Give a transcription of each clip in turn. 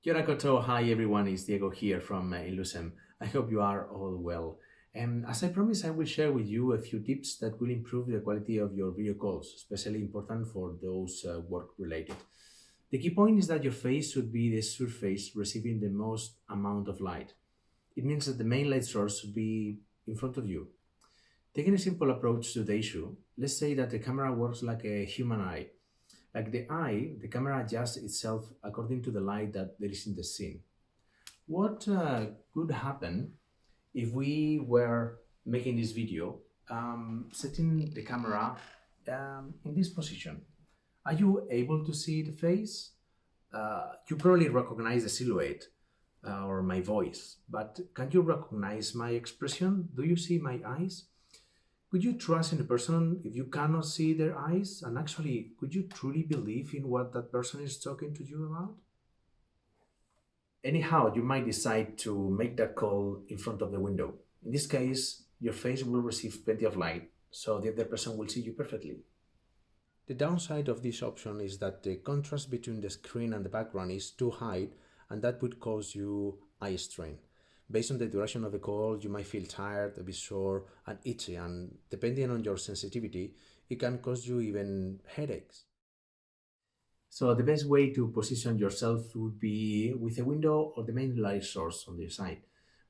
Kia ora koutou. Hi everyone, it's Diego here from Inlucem. I hope you are all well. And as I promised, I will share with you a few tips that will improve the quality of your video calls, especially important for those work related. The key point is that your face should be the surface receiving the most amount of light. It means that the main light source should be in front of you. Taking a simple approach to the issue, let's say that the camera works like a human eye. Like the eye, the camera adjusts itself according to the light that there is in the scene. What could happen if we were making this video, setting the camera in this position? Are you able to see the face? You probably recognize the silhouette or my voice, but can you recognize my expression? Do you see my eyes? Could you trust in a person if you cannot see their eyes? And actually, could you truly believe in what that person is talking to you about? Anyhow, you might decide to make that call in front of the window. In this case, your face will receive plenty of light, so the other person will see you perfectly. The downside of this option is that the contrast between the screen and the background is too high, and that would cause you eye strain. Based on the duration of the call, you might feel tired, a bit sore, and itchy, and depending on your sensitivity, it can cause you even headaches. So the best way to position yourself would be with a window or the main light source on the side,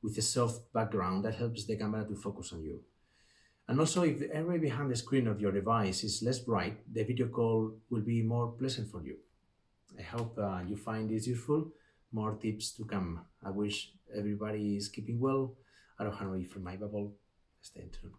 with a soft background that helps the camera to focus on you. And also, if the area behind the screen of your device is less bright, the video call will be more pleasant for you. I hope you find this useful. More tips to come. I wish everybody is keeping well. I don't know if from my bubble. Stay tuned.